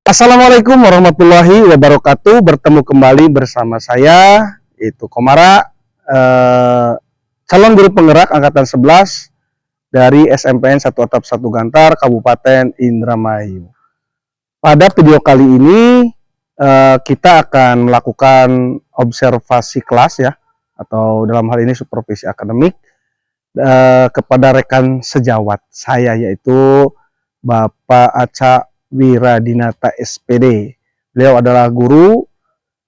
Assalamualaikum warahmatullahi wabarakatuh. Bertemu kembali bersama saya, itu Komara, calon guru penggerak angkatan 11 dari SMPN 1 Atap 1 Gantar, Kabupaten Indramayu. Pada video kali ini kita akan melakukan observasi kelas ya, atau dalam hal ini supervisi akademik kepada rekan sejawat saya, yaitu Bapak Aca Wiradinata SPD. Beliau adalah guru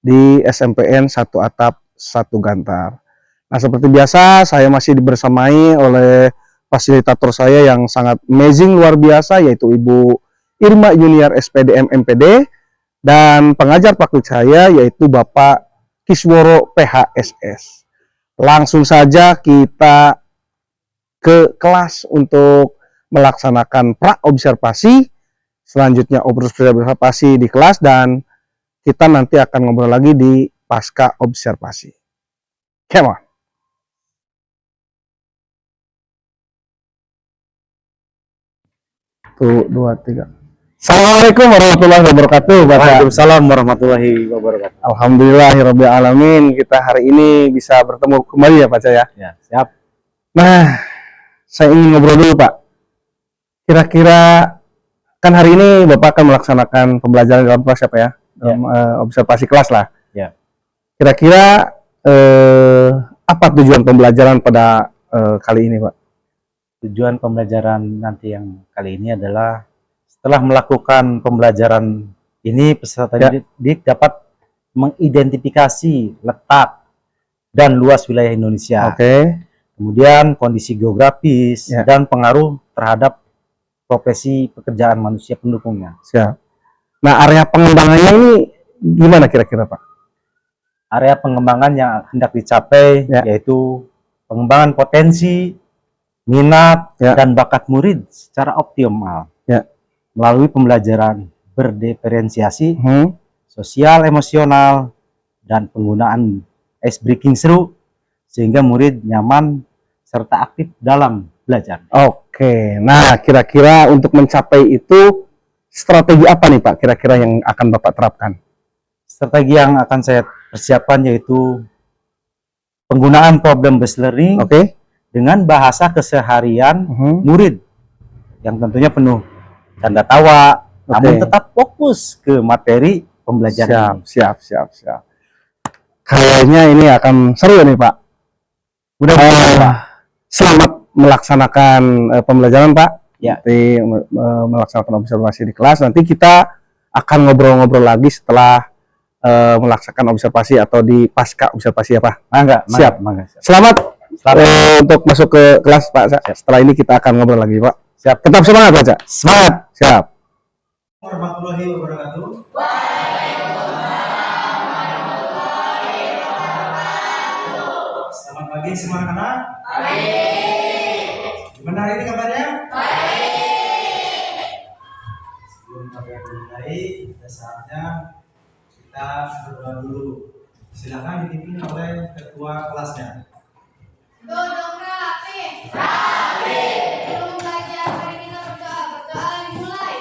di SMPN 1 Atap 1 Gantar. Nah, seperti biasa saya masih dibersamai oleh fasilitator saya yang sangat amazing, luar biasa, yaitu Ibu Irma Junior SPD MMPD, dan pengajar praktik saya yaitu Bapak Kisworo PHSS. Langsung saja kita ke kelas untuk melaksanakan pra-observasi. Selanjutnya observasi di kelas, dan kita nanti akan ngobrol lagi di pasca observasi. Come on. Tuh, 2, 3. Assalamualaikum warahmatullahi wabarakatuh. Waalaikumsalam warahmatullahi wabarakatuh. Alhamdulillahirabbil alamin, kita hari ini bisa bertemu kembali ya Pak Caya. Ya, siap. Nah, saya ingin ngobrol dulu Pak. Kira-kira kan hari ini Bapak akan melaksanakan pembelajaran dalam kelas apa ya? Dalam observasi kelas lah. Ya. Kira-kira apa tujuan pembelajaran pada kali ini Pak? Tujuan pembelajaran nanti yang kali ini adalah setelah melakukan pembelajaran ini, peserta didik dapat mengidentifikasi letak dan luas wilayah Indonesia. Kemudian kondisi geografis dan pengaruh terhadap profesi pekerjaan manusia pendukungnya. Siap. Nah, area pengembangannya ini gimana kira-kira Pak? Area pengembangan yang hendak dicapai yaitu pengembangan potensi, minat, dan bakat murid secara optimal melalui pembelajaran berdiferensiasi, sosial, emosional, dan penggunaan ice breaking seru sehingga murid nyaman serta aktif dalam belajar. Oke, nah kira-kira untuk mencapai itu strategi apa nih Pak kira-kira yang akan Bapak terapkan? Strategi yang akan saya persiapkan yaitu penggunaan problem based learning dengan bahasa keseharian murid yang tentunya penuh canda tawa, namun tetap fokus ke materi pembelajaran. Siap. Kayaknya ini akan seru nih Pak. Mudah-mudahan selamat melaksanakan pembelajaran Pak. Nanti melaksanakan observasi di kelas. Nanti kita akan ngobrol-ngobrol lagi setelah melaksanakan observasi atau di pasca observasi ya Pak. Siap. Selamat untuk masuk ke kelas Pak. Setelah ini kita akan ngobrol lagi Pak. Siap. Tetap semangat Pak. Semangat. Siap. Warahmatullahi wabarakatuh. Selamat pagi semua anak-anak. Gimana hari ini kabarnya? Sebelum kita mulai, sudah saatnya kita berdoa dulu. Silakan dipimpin oleh ketua kelasnya. Duduk rapi. Rapi. Sebelum belajar, mari kita berdoa. Berdoa dimulai.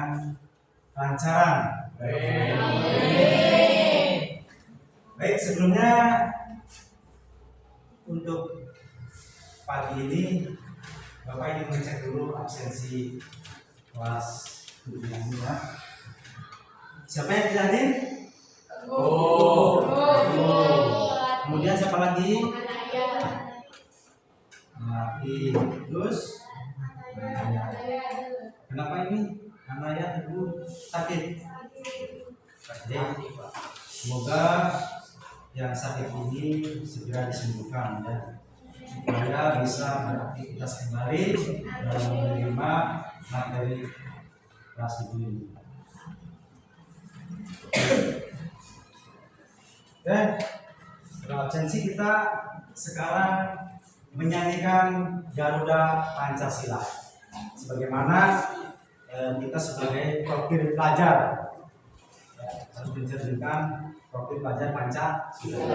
dengan kelancaran. Baik, sebelumnya untuk pagi ini Bapak ingin mengecek dulu absensi kelas 7 ini ya. Siapa yang tidak hadir? Kemudian siapa lagi? Lagi. Terus? Kenapa ini? Anaya ibu sakit. Semoga yang sakit ini segera disembuhkan ya, supaya bisa beraktivitas kembali dalam menerima materi kelas 7 ini. Dan setelah absensi kita sekarang menyanyikan Garuda Pancasila sebagaimana kita sebagai profil pelajar harus mencerminkan profil pelajar Pancasila.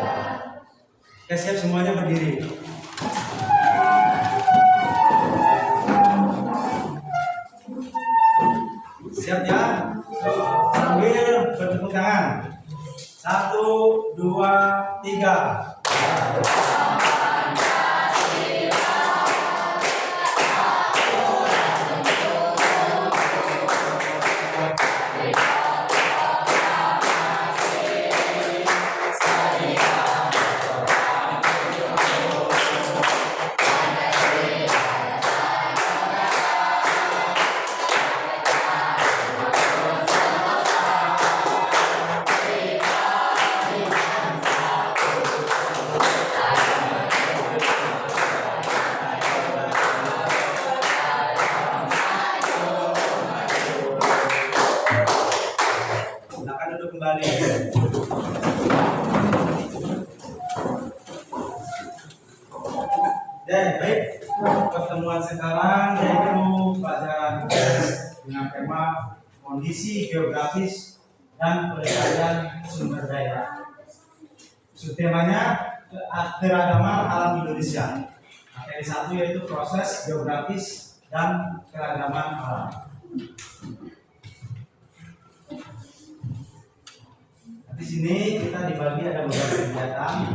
Oke, siap semuanya berdiri. Siap ya? Sambil bertepuk tangan. 1, 2, 3. Silakan duduk kembali. Dan baik, pertemuan sekarang yaitu pelajaran dengan tema kondisi geografis dan pelestarian sumber daya. Subtemanya keragaman alam Indonesia. Materi 1 yaitu proses geografis dan keragaman alam. Di sini kita dibagi ada beberapa kegiatan,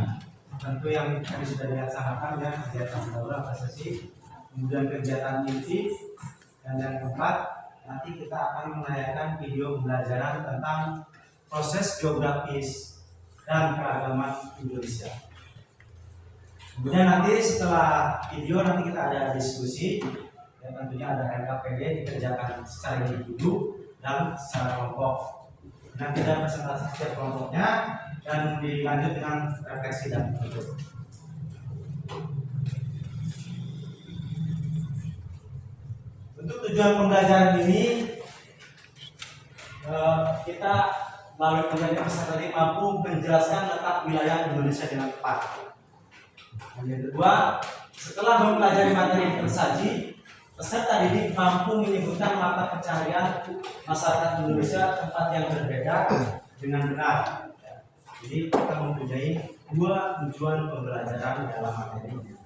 tentu yang tadi sudah dilaksanakan ya, kegiatan daurah sesi, kemudian kegiatan inti, dan yang keempat nanti kita akan menayangkan video pembelajaran tentang proses geografis dan keragaman Indonesia. Kemudian nanti setelah video nanti kita ada diskusi, dan tentunya ada LKPD dikerjakan secara individu dan secara kelompok. Nanti ada presentasi setiap kelompoknya dan dilanjut dengan refleksi dan penutup. Untuk tujuan pembelajaran ini kita melalui penjelasan peserta tadi mampu menjelaskan letak wilayah Indonesia dengan tepat. Dan yang kedua, setelah mempelajari materi yang tersaji, peserta didik mampu menyebutkan mata pencaharian masyarakat Indonesia tempat yang berbeda dengan benar. Jadi kita mempunyai 2 tujuan pembelajaran dalam materi ini.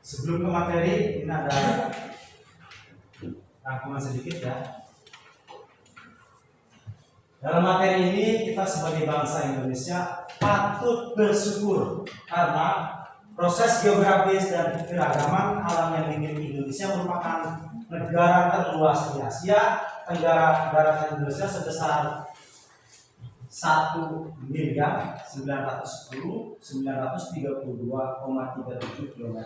Sebelum ke materi, ini ada rangkuman sedikit ya. Dalam materi ini kita sebagai bangsa Indonesia patut bersyukur karena proses geografis dan keragaman alam yang dimiliki Indonesia merupakan negara terluas di Asia Tenggara. Daratan Indonesia sebesar 1.910.932,37 km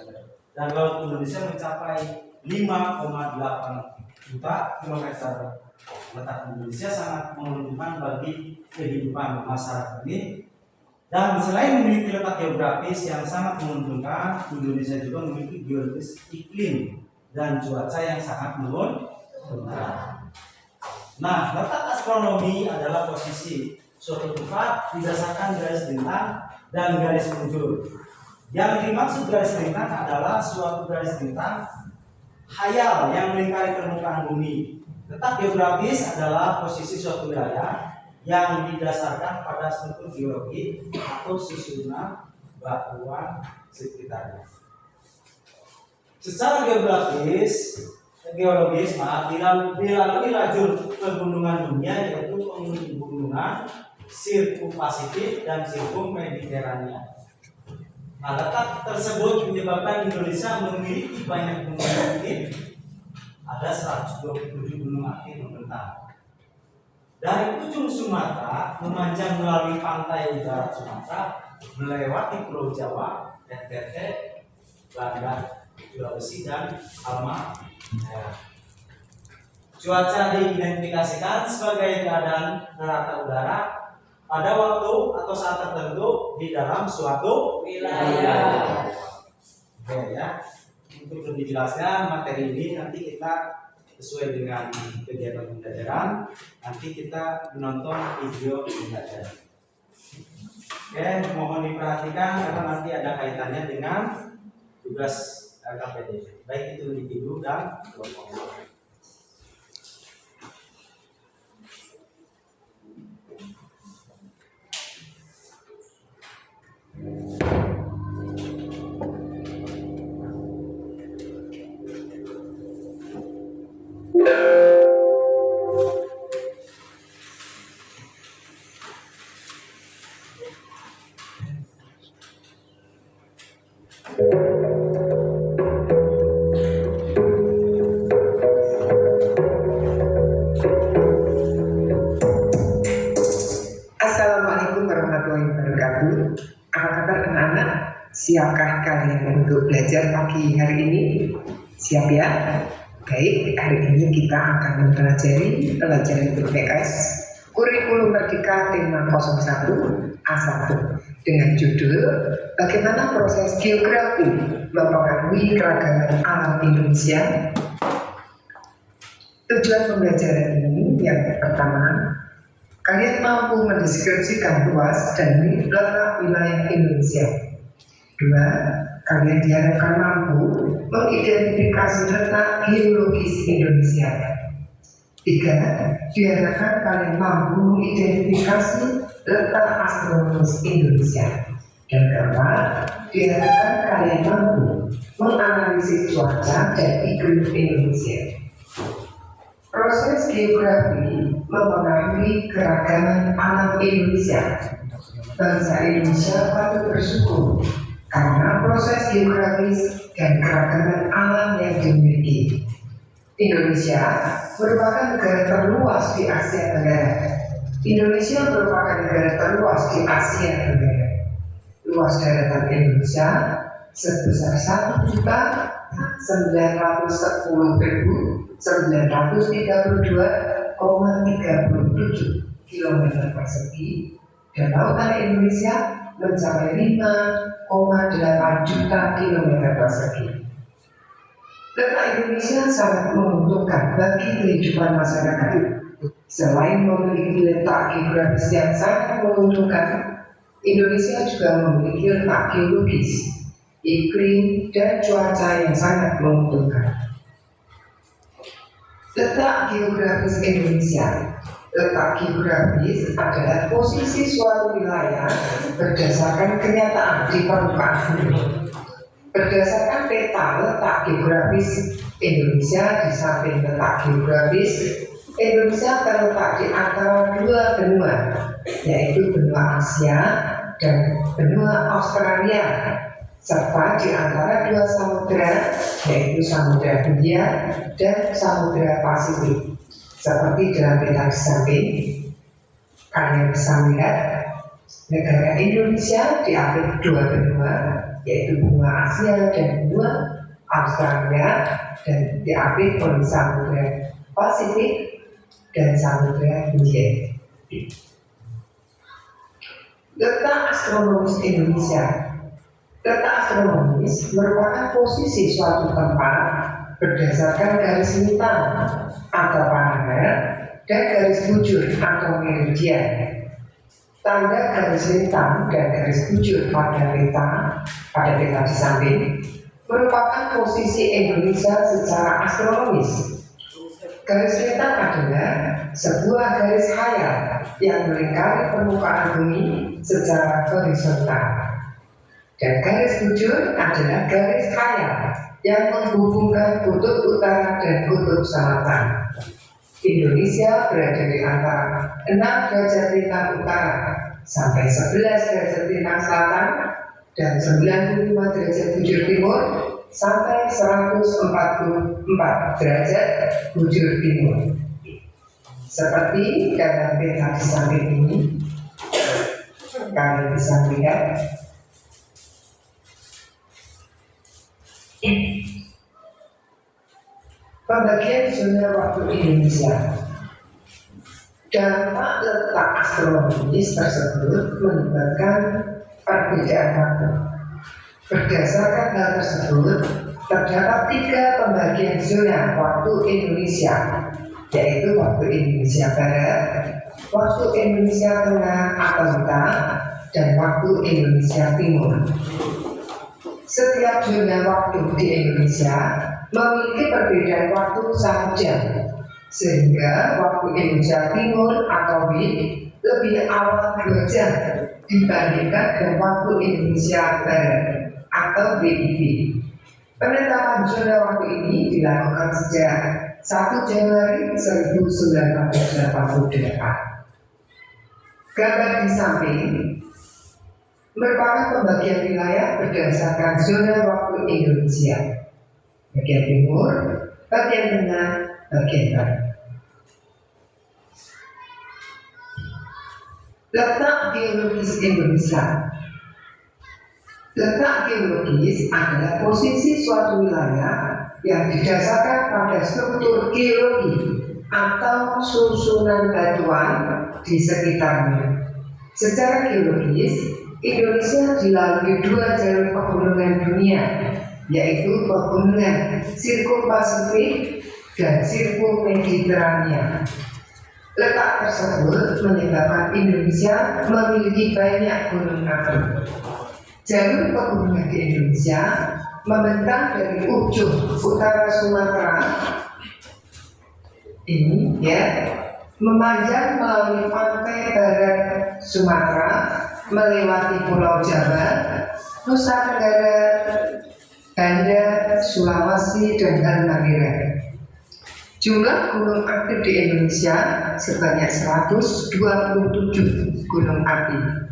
dan laut Indonesia mencapai 5,8 juta kilometer. Letak Indonesia sangat menguntungkan bagi kehidupan masyarakat ini. Dan selain memiliki letak geografis yang sangat menguntungkan, Indonesia juga memiliki geologis iklim dan cuaca yang sangat menguntungkan. Nah, letak astronomi adalah posisi suatu tempat didasarkan garis lintang dan garis mundur. Yang dimaksud garis lintang adalah suatu garis lintang khayal yang melingkari permukaan bumi. Letak geografis adalah posisi suatu wilayah yang didasarkan pada struktur geologi atau susunan batuan sekitarnya. Secara geologis dilalui lajur pegunungan dunia, yaitu pegunungan sirkum Pasifik dan sirkum Mediterania. Nah, letak tersebut menyebabkan Indonesia memiliki banyak gunung aktif. Ada 127 gunung aktif membentang. Dari ujung Sumatera memanjang melalui pantai utara Sumatera, melewati Pulau Jawa, NTT, Banda, Sulawesi, dan Halmahera. Cuaca diidentifikasikan sebagai keadaan rata udara pada waktu atau saat tertentu di dalam suatu wilayah. Oke ya. Untuk lebih jelasnya materi ini nanti kita sesuai dengan kegiatan pembelajaran, nanti kita menonton video pembelajaran. Oke, mohon diperhatikan karena nanti ada kaitannya dengan tugas LKPD, baik itu individu dan kelompok. Assalamualaikum warahmatullahi wabarakatuh. Apa kabar anak-anak? Siapkah kalian untuk belajar pagi hari ini? Siap ya? Baik, hari ini kita akan mempelajari pelajaran BPS Kurikulum Merdeka tema 01 A1 dengan judul Bagaimana Proses Geografi Mempengaruhi Keragaman Alam Indonesia. Tujuan pembelajaran ini yang pertama, kalian mampu mendeskripsikan luas dan letak wilayah Indonesia. 2. Kalian diharapkan mampu mengidentifikasi letak geologis Indonesia. 3. Diharapkan kalian mampu mengidentifikasi letak astronomis Indonesia. Dan keempat, diharapkan kalian mampu menganalisis cuaca dan iklim Indonesia. Proses geografi mempengaruhi keragaman alam Indonesia. Bangsa Indonesia patut bersyukur karena proses geografis dan keragaman alam yang dimiliki. Indonesia merupakan negara terluas di Asia Tenggara. Indonesia merupakan negara terluas di Asia Tenggara. Luas daratan Indonesia sebesar 1.931.932,37 km persegi dan lautan Indonesia mencapai 5,8 juta km persegi. Letak Indonesia sangat menguntungkan bagi kehidupan masyarakat. Selain memiliki letak geografis yang sangat menguntungkan, Indonesia juga memiliki letak geologis, iklim, dan cuaca yang sangat menguntungkan. Letak geografis Indonesia. Letak geografis adalah posisi suatu wilayah berdasarkan kenyataan di permukaan bumi. Berdasarkan peta letak geografis Indonesia, di samping letak geografis Indonesia terletak di antara dua benua, yaitu benua Asia dan benua Australia, serta di antara dua samudera, yaitu Samudra Hindia dan Samudra Pasifik. Seperti dalam peta di samping, kalian bisa melihat negara Indonesia diapit dua benua, yaitu benua Asia dan benua Australia, dan diapit oleh Samudra Pasifik dan Samudra Hindia. Letak astronomis Indonesia. Letak astronomis merupakan posisi suatu tempat berdasarkan garis lintang atau paralel dan garis bujur atau meridian. Tanda garis lintang dan garis bujur pada peta di samping merupakan posisi Indonesia secara astronomis. Garis hitam adalah sebuah garis khayal yang melingkari permukaan bumi secara horizontal. Dan garis bujur adalah garis khayal yang menghubungkan kutub utara dan kutub selatan. Indonesia berada di antara 6 derajat lintang utara sampai 11 derajat lintang selatan dan 95 derajat bujur timur sampai 144 derajat bujur timur. Seperti dalam peta di samping ini, kalian bisa melihat pembagian zona waktu Indonesia. Dampak letak astronomis tersebut menyebabkan perbedaan waktu. Berdasarkan hal tersebut, terdapat 3 pembagian zona waktu Indonesia, yaitu waktu Indonesia Barat, waktu Indonesia Tengah atau Utara, dan waktu Indonesia Timur. Setiap zona waktu di Indonesia memiliki perbedaan waktu 1 jam, sehingga waktu Indonesia Timur atau WIB lebih awal 2 jam dibandingkan dengan waktu Indonesia Barat atau WIB. Penetapan zona waktu ini dilakukan sejak 1 Januari 1988. Gambar di samping merupakan pembagian wilayah berdasarkan zona waktu Indonesia. Bagian timur, bagian tengah, bagian barat. Letak geologis Indonesia. Letak geologis adalah posisi suatu wilayah yang didasarkan pada struktur geologi atau susunan batuan di sekitarnya. Secara geologis, Indonesia dilalui 2 jalur pegunungan dunia, yaitu pegunungan Sirkumpasifik dan Sirkummediterania. Letak tersebut menyebabkan Indonesia memiliki banyak gunung api. Jalur pegunungan di Indonesia membentang dari ujung utara Sumatera ini, memanjang melalui pantai barat Sumatera, melewati Pulau Jawa, Nusa Tenggara, Banda, Sulawesi, dan Halmahera. Jumlah gunung aktif di Indonesia sebanyak 127 gunung api.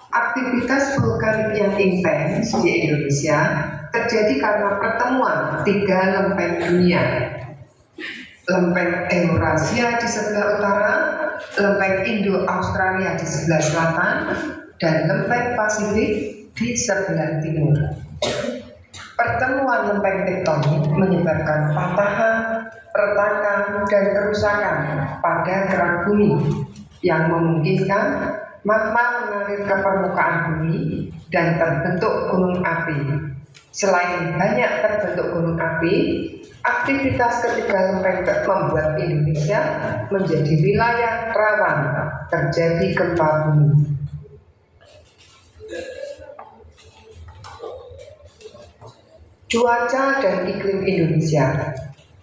Aktivitas vulkanik yang intens di Indonesia terjadi karena pertemuan 3 lempeng dunia. Lempeng Eurasia di sebelah utara, lempeng Indo-Australia di sebelah selatan, dan lempeng Pasifik di sebelah timur. Pertemuan lempeng tektonik menyebabkan patahan, retakan, dan kerusakan pada kerak bumi yang memungkinkan magma mengalir ke permukaan bumi dan terbentuk gunung api. Selain banyak terbentuk gunung api, aktivitas ketiga lempeng membuat Indonesia menjadi wilayah rawan terjadi gempa bumi. Cuaca dan iklim Indonesia.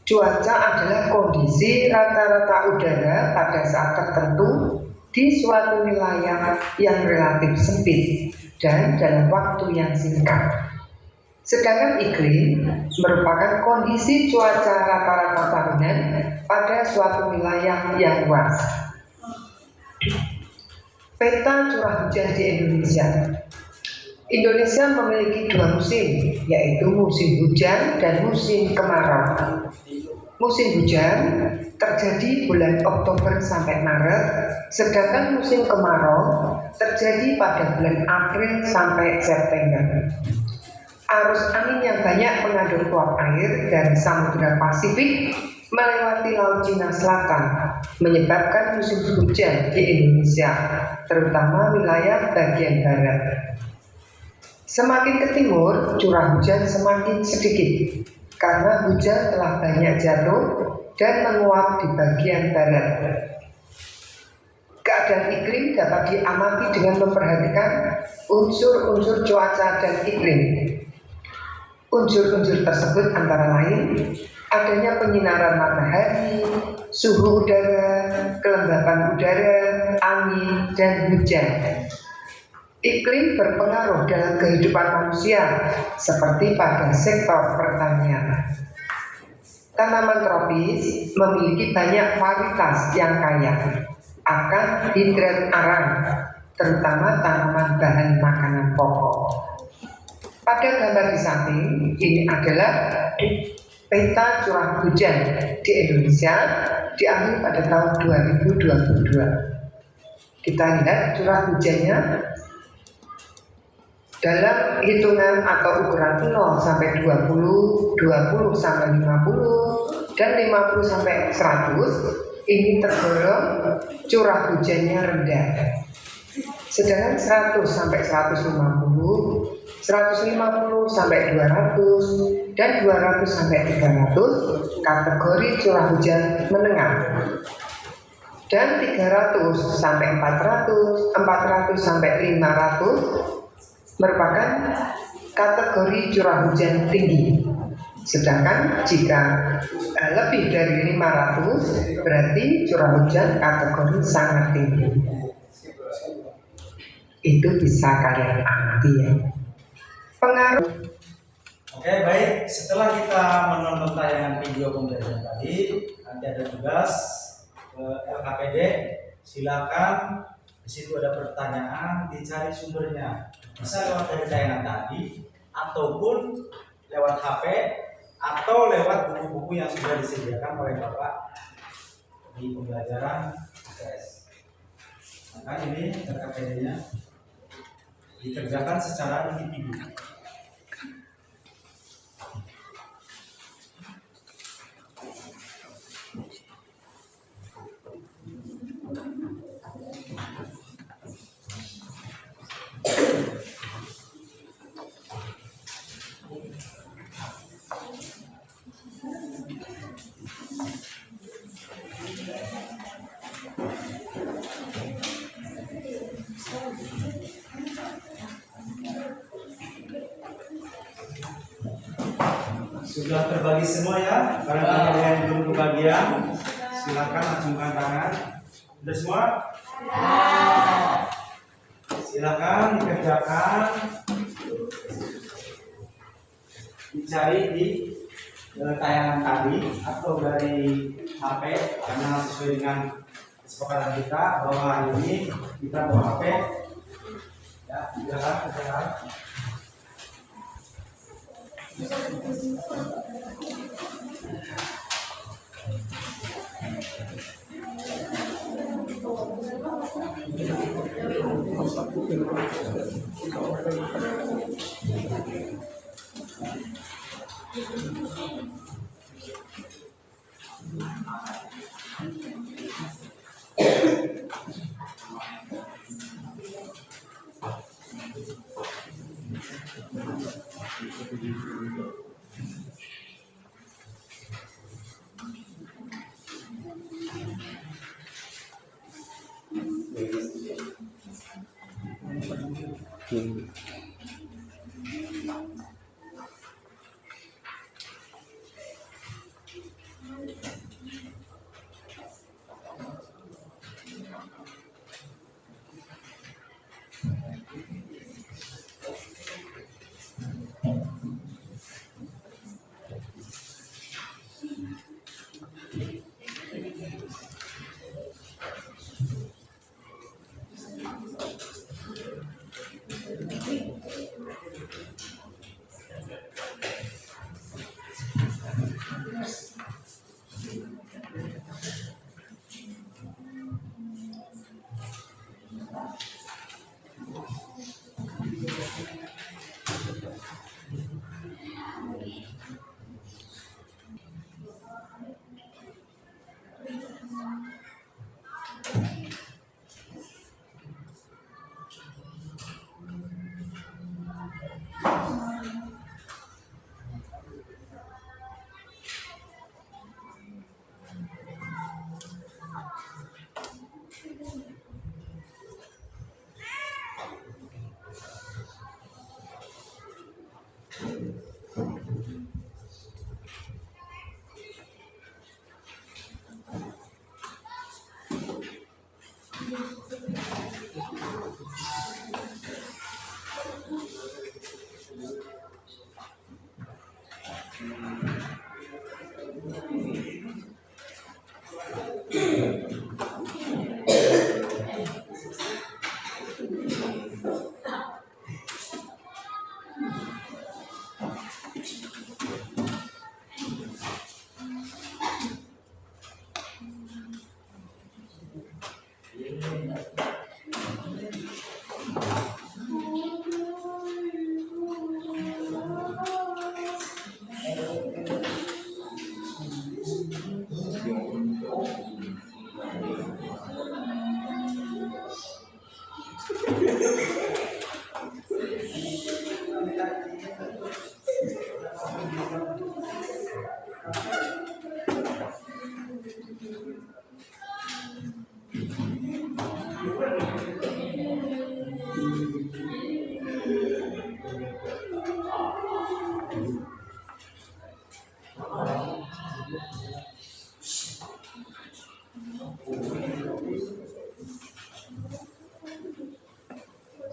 Cuaca adalah kondisi rata-rata udara pada saat tertentu di suatu wilayah yang relatif sempit dan dalam waktu yang singkat. Sedangkan iklim merupakan kondisi cuaca rata-rata tahunan pada suatu wilayah yang luas. Peta curah hujan di Indonesia. Indonesia memiliki 2 musim, yaitu musim hujan dan musim kemarau. Musim hujan terjadi bulan Oktober sampai Maret, sedangkan musim kemarau terjadi pada bulan April sampai September. Arus angin yang banyak mengandung uap air dari Samudra Pasifik melewati Laut Cina Selatan, menyebabkan musim hujan di Indonesia, terutama wilayah bagian barat. Semakin ke timur, curah hujan semakin sedikit, karena hujan telah banyak jatuh dan menguap di bagian barat. Keadaan iklim dapat diamati dengan memperhatikan unsur-unsur cuaca dan iklim. Unsur-unsur tersebut antara lain adanya penyinaran matahari, suhu udara, kelembapan udara, angin, dan hujan. Iklim berpengaruh dalam kehidupan manusia seperti pada sektor pertanian. Tanaman tropis memiliki banyak varietas yang kaya akan hidrat arang, terutama tanaman bahan makanan pokok. Pada gambar di samping ini adalah peta curah hujan di Indonesia diambil pada tahun 2022. Kita lihat curah hujannya dalam hitungan atau ukuran 0 sampai 20, 20 sampai 50, dan 50 sampai 100 ini tergolong curah hujannya rendah. Sedangkan 100 sampai 150, 150 sampai 200, dan 200 sampai 300 kategori curah hujan menengah. Dan 300 sampai 400, 400 sampai 500 merupakan kategori curah hujan tinggi. Sedangkan jika lebih dari 500 berarti curah hujan kategori sangat tinggi. Itu bisa kalian amati ya. Pengaruh. Oke, baik. Setelah kita menonton tayangan video pembelajaran tadi, nanti ada tugas ke LKPD. Silakan, di situ ada pertanyaan, dicari sumbernya. Bisa lewat dari tayangan tadi, ataupun lewat HP, atau lewat buku-buku yang sudah disediakan oleh Bapak di pembelajaran IPS. Maka ini LKPD-nya dikerjakan secara individu. Sudah terbagi semua ya? Barangkali ada yang belum kebagian, silakan acungkan tangan. Sudah semua? Silakan dikerjakan, dicari di tayangan tadi atau dari HP, karena sesuai dengan kesepakatan kita bahwa hari ini kita bawa HP. Ya, silakan kerjakan.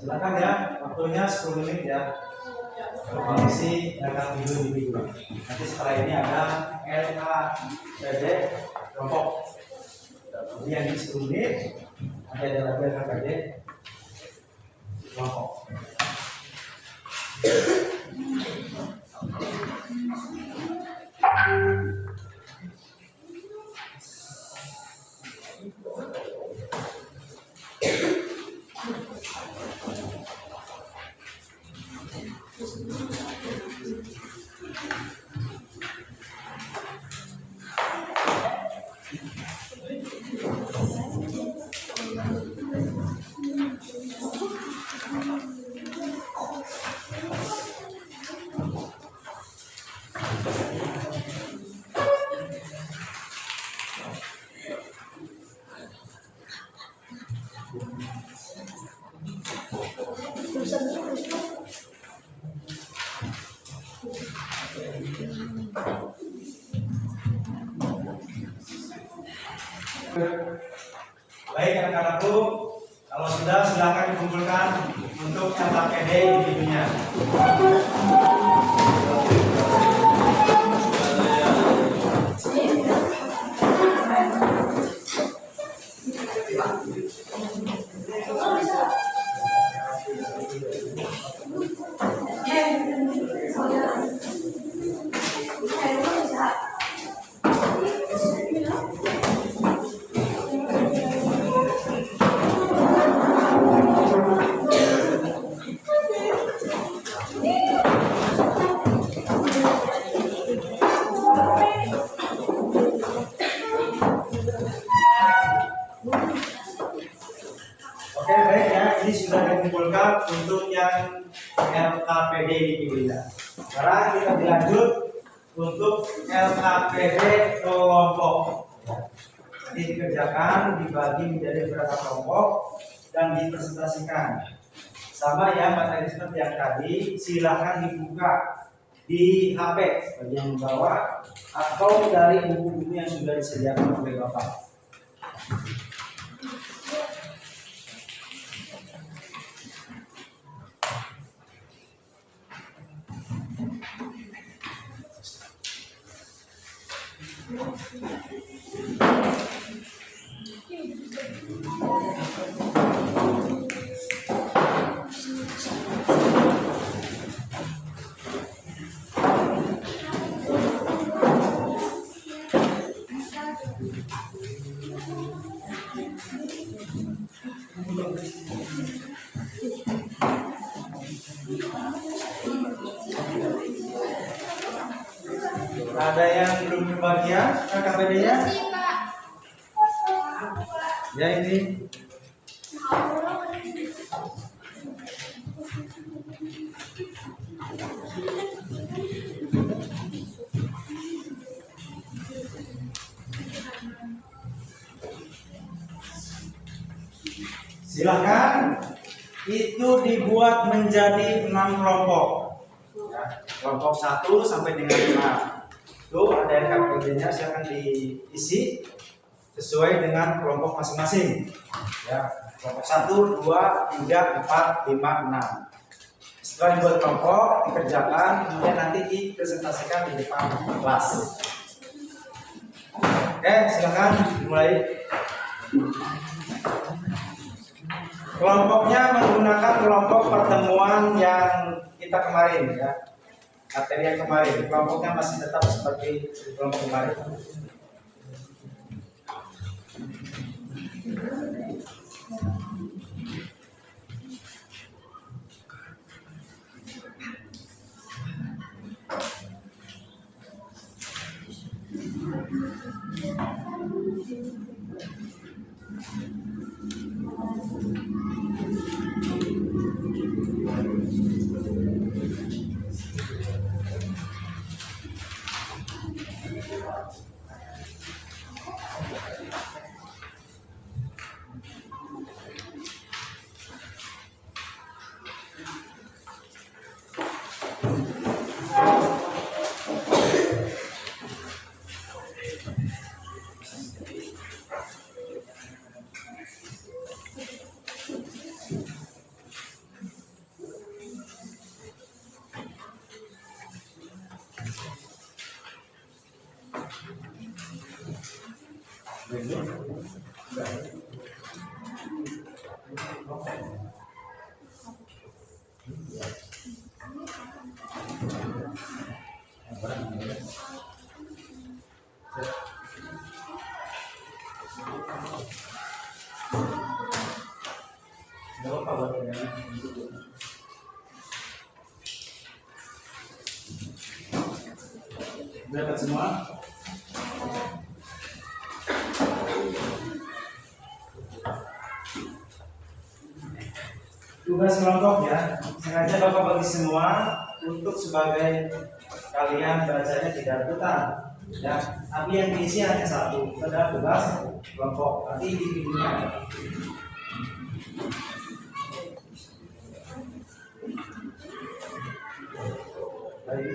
Silakan ya, waktunya 10 menit ya. Mengisi data individu. Nanti setelah ini ada LKPD kelompok. Jadi yang di 10 menit nanti ada lagi LKPD kelompok. Baik anak-anakku, kalau sudah silakan dikumpulkan untuk LKPD individunya. Oke, baik ya, ini sudah dikumpulkan untuk yang LKPD individu. Sekarang kita dilanjut untuk LKPD kelompok. Ini dikerjakan, dibagi menjadi beberapa kelompok dan dipresentasikan. Sama ya materi seperti yang tadi, silakan dibuka di HP bagi yang membawa atau dari buku-buku yang sudah disediakan oleh Bapak. Ada yang belum kebagian KKPD-nya? Sih, Pak. Ya ini. Silakan itu dibuat menjadi 6 kelompok. Ya, kelompok 1 sampai dengan 5. Itu ada LKPD-nya, silakan diisi sesuai dengan kelompok masing-masing. Ya, kelompok 1, 2, 3, 4, 5, 6. Setelah dibuat kelompok, dikerjakan, kemudian nanti dipresentasikan di depan kelas. Oke, silakan dimulai. Kelompoknya menggunakan kelompok pertemuan yang kita kemarin ya. Materi yang kemarin, kelompoknya masih tetap seperti kelompok kemarin. Dapat semua? Tugas kelompok ya, sengaja Bapak bagi semua untuk sebagai kalian bacanya tidak rebutan ya, tapi yang diisi hanya satu, itu adalah tugas kelompok. Nanti di videonya. Baik.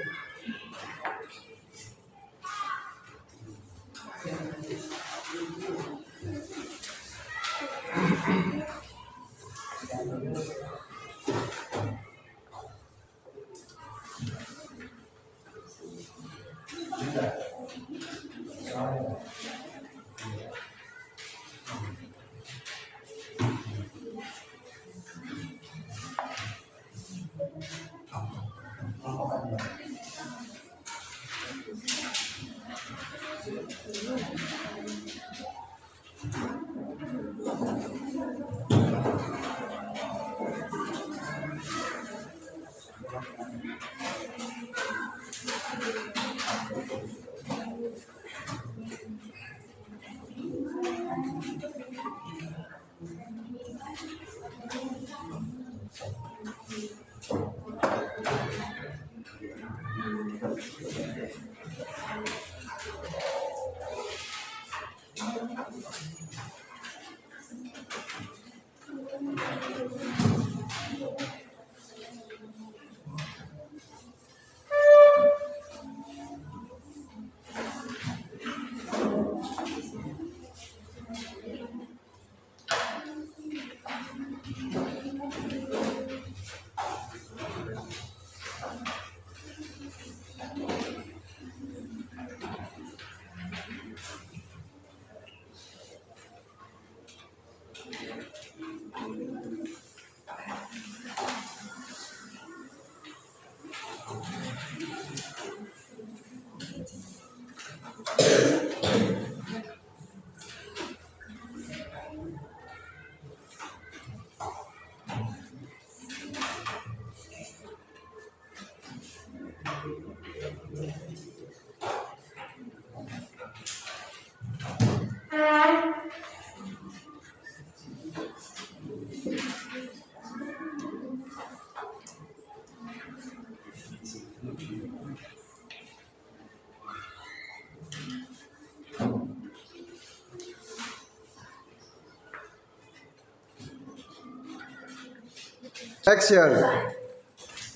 Action.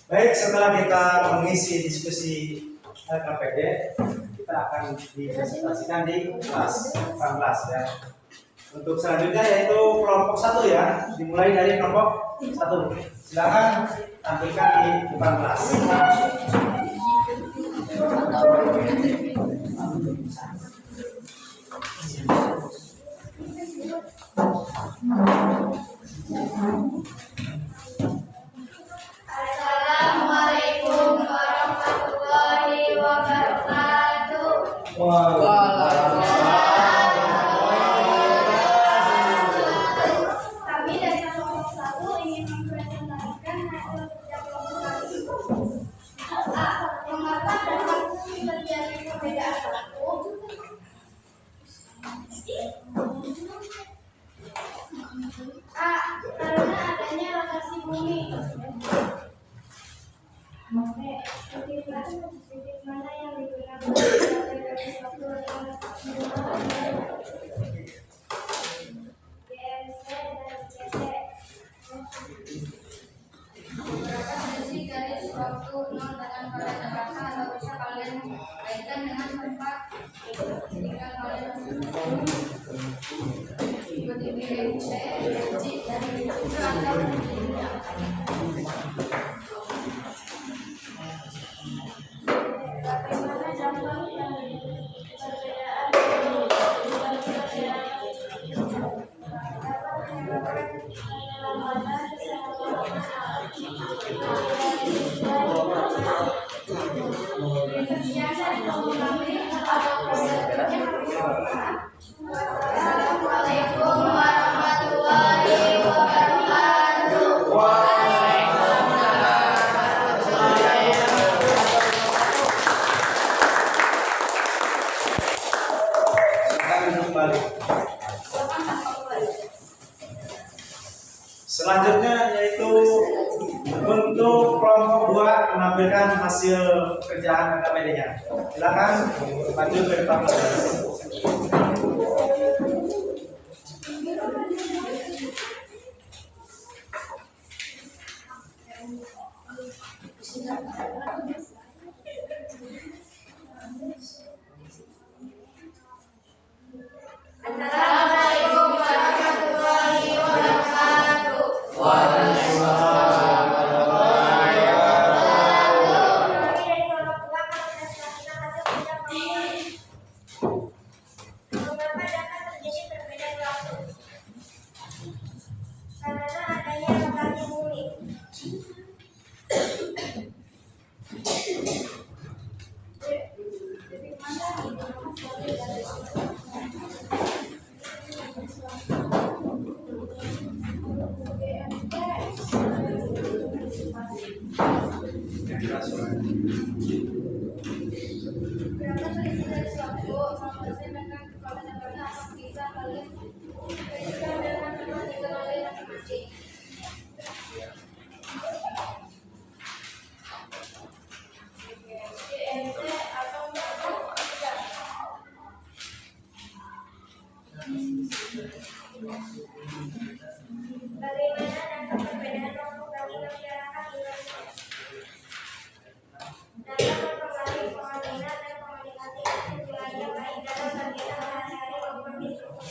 Baik, setelah kita mengisi diskusi KPD, kita akan dipresentasikan di kelas ya. Untuk selanjutnya yaitu kelompok 1 ya, dimulai dari kelompok 1. Silakan tampilkan di depan kelas. Assalamualaikum warahmatullahi wabarakatuh. Kami dari kelompok 1 ingin mempresentasikan hasil kerja kelompok kami. A. Mengapa terjadi perbedaan waktu? A. Karena adanya rotasi bumi. B. Titik mana yang digunakan sebagai garis waktu dalam GMC dan GC. Berapa sisi garis waktu 0 dengan kalian terasa atau bisa kalian kaitkan dengan tempat ketika kalian ikuti GMC, GC, dan itu atau tidak. Bagaimana dampak yang perbedaan dapat menyebabkan penyelamatan Assalamualaikum warahmatullahi wabarakatuh. Kembali. Selanjutnya yaitu untuk kelompok 2 menampilkan hasil kerjaan KKPD-nya. Silakan maju ke depan kelas. Assalamualaikum warahmatullahi wabarakatuh. Beberapa dapat terjadi perbedaan waktu karena adanya rotasi bumi. Berapa selisih garis waktu 0% dengan kekuatan apa bisa kalian kaitkan dengan tempat dikenali masing-masing. GMC atau tidak. Bagaimana dampak perbedaan waktu bagi masyarakat Indonesia? Dapat mempengaruhi pengambilan dan komunikasi kesimpulannya baik dalam kegiatan sehari-hari maupun di rumah.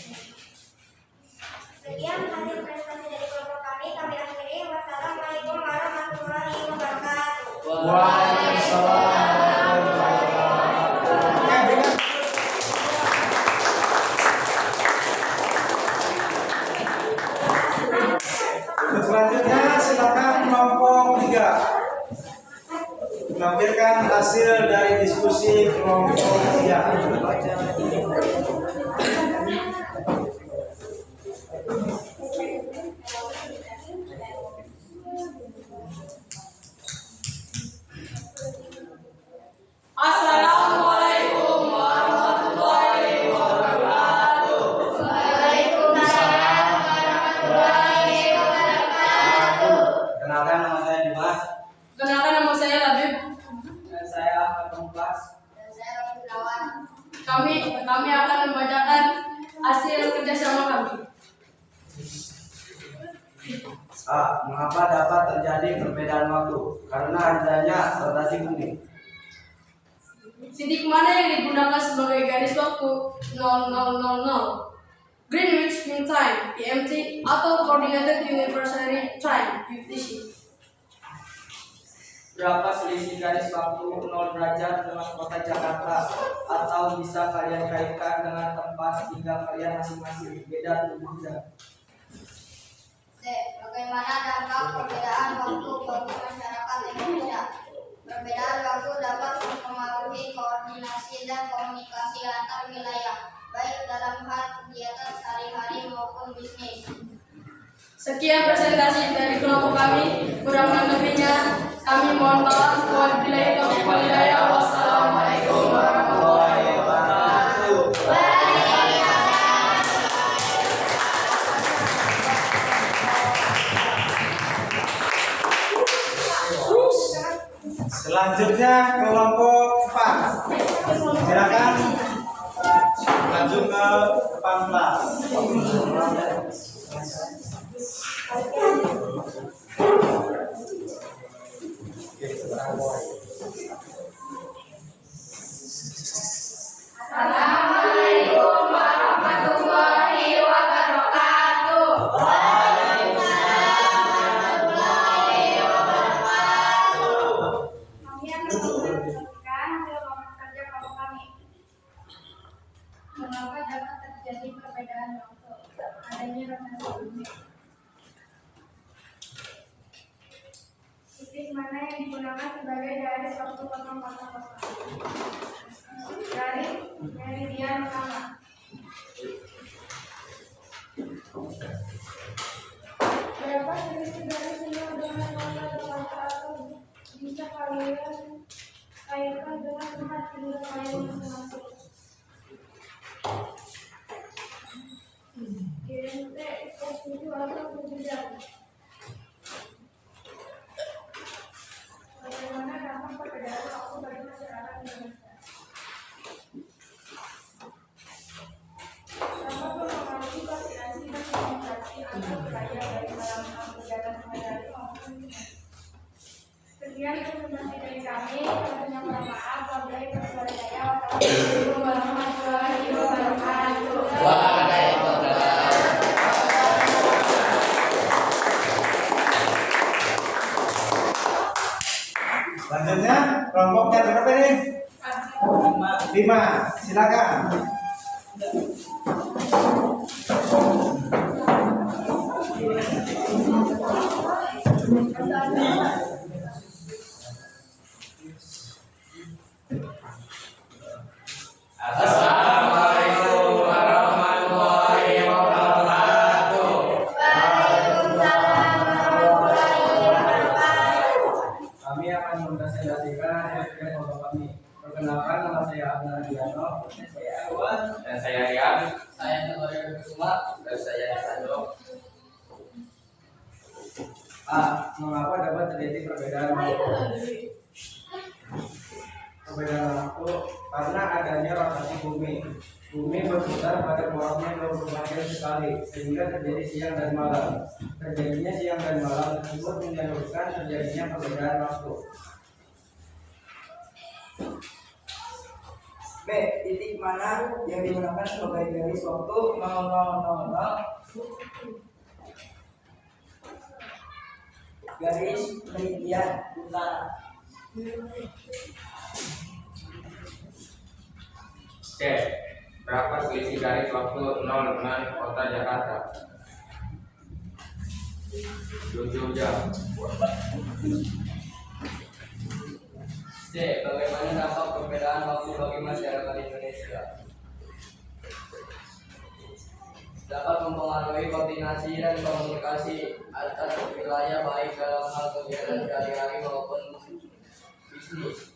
Sekian hasil prestasi dari kelompok kami akhiri. Wassalamualaikum warahmatullahi wabarakatuh. Untuk selanjutnya silakan kelompok 3 menampilkan hasil dari diskusi kelompok 3. Assalamualaikum warahmatullahi wabarakatuh. Waalaikumsalam warahmatullahi wabarakatuh. Kenalkan, nama saya Dimas. Kenalkan, nama saya Labib. Dan saya Ahmad Pemuklas. Dan saya Romi Gunawan. Kami akan membacakan hasil kerjasama kami. A. Mengapa dapat terjadi perbedaan waktu? Karena adanya rotasi bumi. Titik mana yang digunakan sebagai garis waktu 0000? Greenwich Mean Time (GMT) atau Coordinated Universal Time (UTC). Berapa selisih garis waktu 0 derajat dengan kota Jakarta? Atau bisa kalian kaitkan dengan tempat tinggal kalian masing-masing? Beda 7 jam. C. Bagaimana dampak perbedaan waktu bagi masyarakat Indonesia? Perbedaan waktu dapat mempengaruhi koordinasi dan komunikasi antar wilayah, baik dalam hal kegiatan sehari-hari maupun bisnis. Sekian presentasi dari kelompok kami. Kurang lebihnya kami mohon maaf. Wabillahi taufiq wal hidayah. Wassalamualaikum warahmatullahi wabarakatuh. Selanjutnya kelompok 4. Silakan lanjut ke depan kelas. Assalamualaikum warahmatullahi wabarakatuh. Kami akan mempresentasikan hasil kerja kelompok kami. Mengapa dapat terjadi perbedaan waktu? Adanya rotasi bumi. Titik mana yang digunakan sebagai garis waktu 000? Garis meridian utama. Berapa selisih garis yang dengan kota Jakarta atau bisa kalian kaitkan dengan tempat tinggal kalian masing-masing? GMT 7 atau 7 jam. Bagaimana dampak perbedaan waktu bagi masyarakat Indonesia? Dapat mempengaruhi koordinasi dan komunikasi antar wilayah baik dalam hal kegiatan sehari-hari maupun bisnis. Sekian presentasi dari kami. Kami mohon maaf. Wabillahi taufiq wal hidayah. Wassalamualaikum warahmatullahi wabarakatuh. Selanjutnya kelompoknya berapa ini? 5. Silakan. Assalamualaikum warahmatullahi wabarakatuh. Kami akan mempresentasikan hasil kelompok kami. Perkenalkan, nama saya Abdul Adiano, saya Awan, dan saya Rian, saya Nikola Kusuma, dan saya Sando. A. Mengapa dapat terjadi perbedaan waktu? Perbedaan waktu karena adanya rotasi bumi. Bumi berputar pada porosnya 24 jam sekali, sehingga terjadi siang dan malam. Terjadinya siang dan malam tersebut menyebabkan terjadinya perbedaan waktu. B. Titik mana yang digunakan sebagai garis waktu 0000 garis meridian utara. C. Berapa selisih garis waktu 0 dengan kota Jakarta? 7 jam. C. Bagaimana dampak perbedaan waktu bagi masyarakat Indonesia? Dapat mempengaruhi koordinasi dan komunikasi antar wilayah baik dalam hal kegiatan sehari-hari maupun bisnis.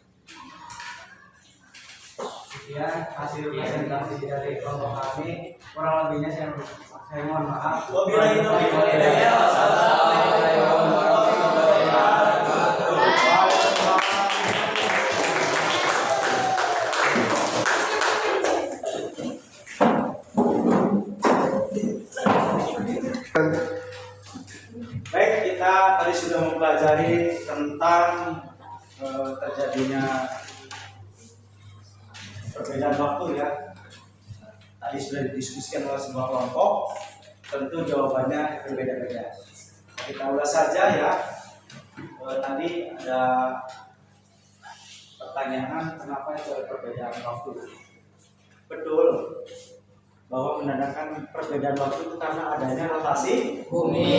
Sekian hasil presentasi dari kelompok kami. Kurang lebihnya saya mohon maaf. Wabillahi taufiq wal hidayah. Wassalamualaikum warahmatullahi wabarakatuh. Baik, kita tadi sudah mempelajari tentang terjadinya perbedaan waktu ya. tadi sudah didiskusikan oleh semua kelompok, tentu jawabannya berbeda-beda. Kita ulas saja ya. Tadi ada pertanyaan kenapa itu ada perbedaan waktu. Betul bahwa menandakan perbedaan waktu itu karena adanya rotasi bumi.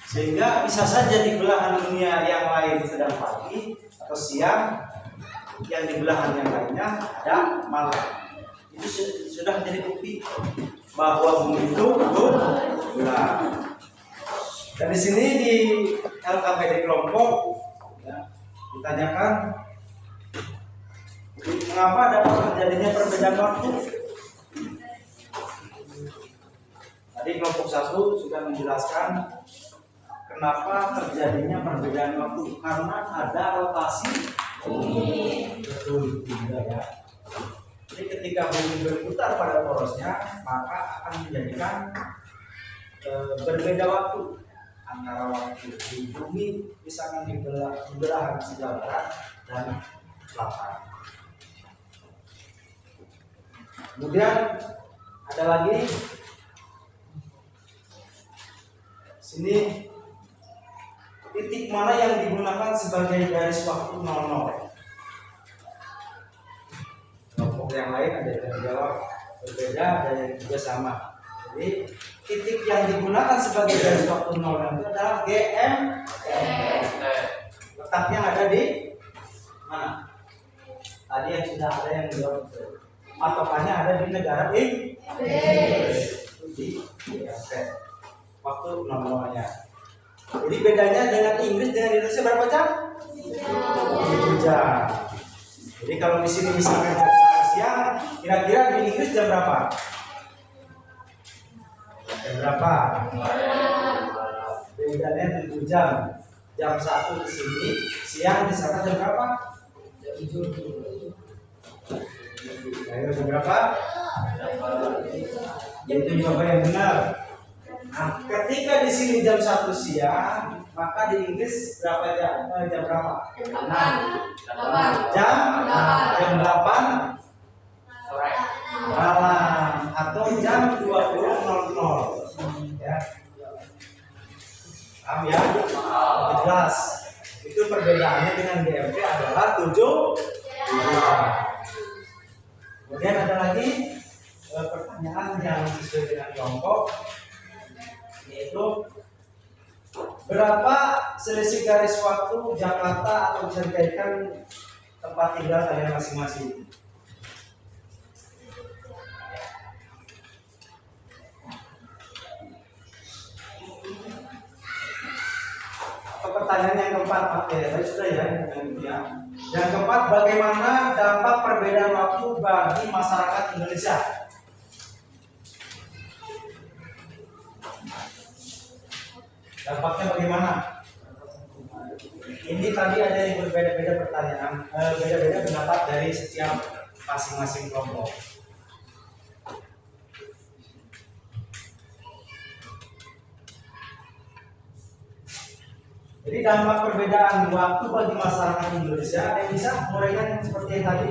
Sehingga bisa saja di belahan dunia yang lain sedang pagi atau siang, yang di belahan yang lainnya ada malam. Itu sudah menjadi bukti bahwa bumi itu bulat. Dan di sini di LKPD kelompok ya, ditanyakan mengapa dapat terjadinya perbedaan waktu. Tadi kelompok 1 sudah menjelaskan kenapa terjadinya perbedaan waktu, karena ada rotasi bumi. Betul tidak ya? Jadi ketika bumi berputar pada porosnya, maka akan menjadikan berbeda waktu antara waktu di bumi, misalkan di belahan sebelah barat dan selatan. Kemudian ada lagi sini titik mana yang digunakan sebagai garis waktu 00. Kelompok yang lain ada yang jawab berbeda, ada yang juga sama. Jadi titik yang digunakan sebagai garis waktu 00 itu adalah GM. Letaknya ada di mana? Tadi yang sudah ada yang jawab. Patokannya ada di negara Inggris. Di waktu 00-nya. Jadi bedanya dengan Inggris dengan Indonesia berapa jam? 7 jam. Jadi kalau di sini misalkan jam 1 siang, kira-kira di Inggris jam berapa? Jam berapa? Bedanya 7 jam. Jam 1 di sini, siang di sana jam berapa? Jam 7. Ayo jam berapa? Itu jawaban yang benar. Nah, ketika di sini jam 1 siang, maka di Inggris berapa jam? Jam berapa? Jam 8 Sore. malam atau jam 20.00 ya. Paham ya? Jelas. Itu perbedaannya dengan GMT adalah 7 jam. Kemudian ada lagi pertanyaan yang sesuai dengan kelompok, yaitu berapa selisih garis waktu Jakarta atau bisa dikaitkan tempat tinggal kalian masing-masing. Pertanyaan yang keempat, oke, tadi sudah ya. Yang keempat, bagaimana dampak perbedaan waktu bagi masyarakat Indonesia? Dampaknya bagaimana? Ini tadi ada yang berbeda-beda pertanyaan, beda-beda pendapat dari setiap masing-masing kelompok. Jadi dampak perbedaan waktu bagi masyarakat Indonesia ada yang bisa menguraikan seperti yang tadi.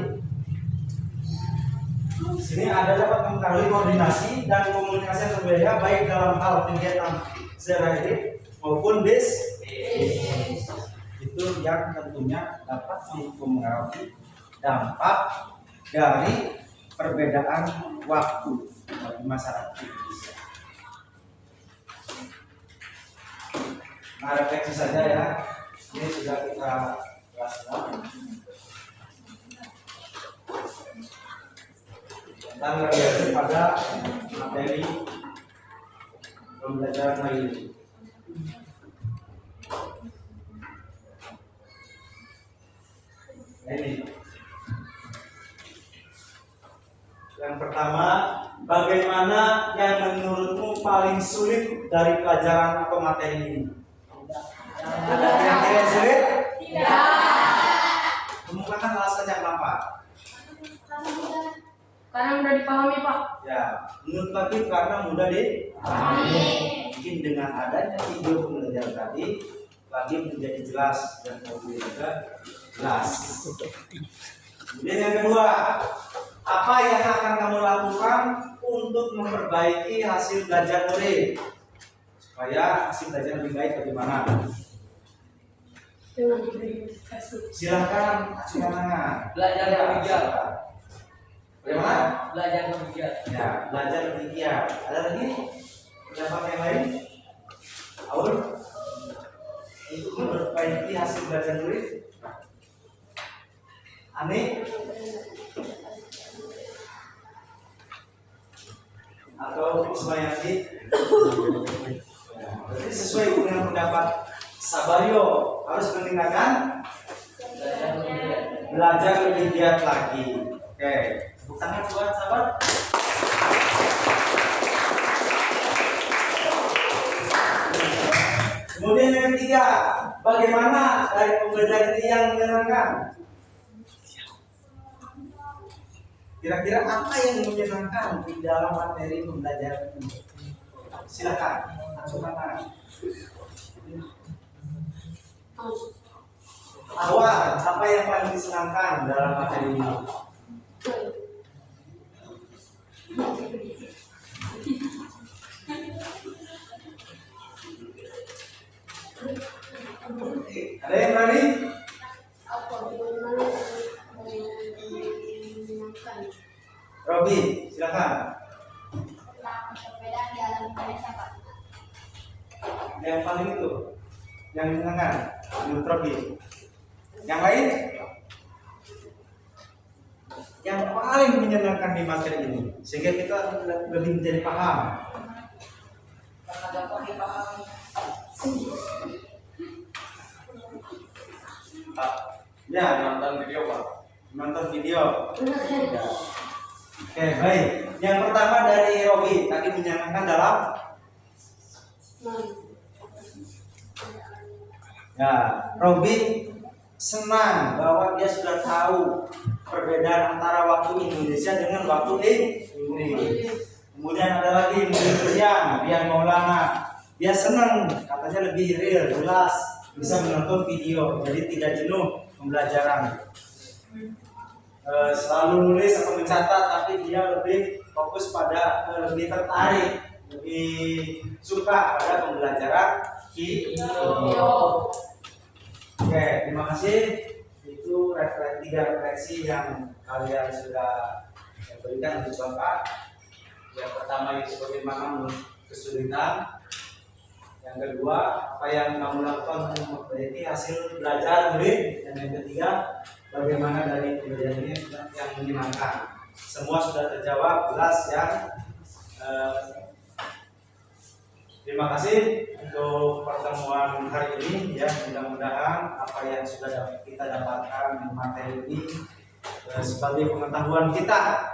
Di sini ada dapat mengetahui koordinasi dan komunikasi yang berbeda baik dalam hal kegiatan sehari-hari maupun bisnis. Itu yang tentunya dapat mempengaruhi dampak dari perbedaan waktu bagi masyarakat Indonesia. Nah, refleksi saja ya. Ini sudah kita bahas tentang refleksi pada materi pembelajaran hari ini. Ini yang pertama, bagaimana yang menurutmu paling sulit dari pelajaran atau materi ini? Ada kira-kira yang sulit? Tidak. Kemukakan alasannya kenapa? Karena mudah dipahami, Pak. Ya, menurut lagi karena mudah dipahami. Mungkin dengan adanya video pembelajaran tadi, lagi menjadi jelas dan lebih juga jelas. Kemudian yang kedua, Apa yang akan kamu lakukan untuk memperbaiki hasil belajar murid supaya hasil belajar lebih baik bagaimana? Silakan ajukan tangan. Belajar lebih giat. Bagaimana? Belajar lebih giat. Ya, belajar lebih giat. Ada lagi pendapat yang lain? Aul? Untuk memperbaiki hasil belajar murid? Ani? Atau Ismayati? Ya, berarti sesuai dengan pendapat Sabario harus meningkatkan belajar lebih giat lagi. Oke, tepuk tangan buat sahabat. Kemudian yang ketiga, bagaimana dari pembelajaran ini yang menyenangkan? Kira-kira apa yang menyenangkan di dalam materi pembelajaran ini? Silakan, ajukan tangan. Awal, apa yang paling disenangkan dalam materi ini? Ada yang berani? Robi, silakan. Perbedaan di alam Indonesia, Pak. Yang paling itu, yang menyenangkan, menurut Robi. Yang lain? Yang paling menyenangkan di materi ini, sehingga kita lebih menjadi paham. Ya, Nonton video Pak. nonton video. Ya. Oke, baik. Yang pertama dari Robi, tadi menyenangkan dalam ya, Robi senang bahwa dia sudah tahu perbedaan antara waktu Indonesia dengan waktu Inggris. Kemudian ada lagi Miriam, Bian Maulana. Dia senang, katanya lebih real, jelas, bisa menonton video, jadi tidak jenuh pembelajaran. Selalu nulis atau mencatat, tapi dia lebih fokus pada lebih tertarik, lebih suka pada pembelajaran video. Oke, terima kasih. Itu tiga refleksi yang kalian sudah berikan untuk Bapak. Yang pertama itu bagaimana kesulitan. Yang kedua, apa yang kamu lakukan untuk memperbaiki hasil belajar murid. Dan yang ketiga, bagaimana dari pembelajaran ini yang menyenangkan. Semua sudah terjawab, jelas ya. Terima kasih untuk pertemuan hari ini ya. Mudah-mudahan apa yang sudah kita dapatkan di materi ini sebagai pengetahuan kita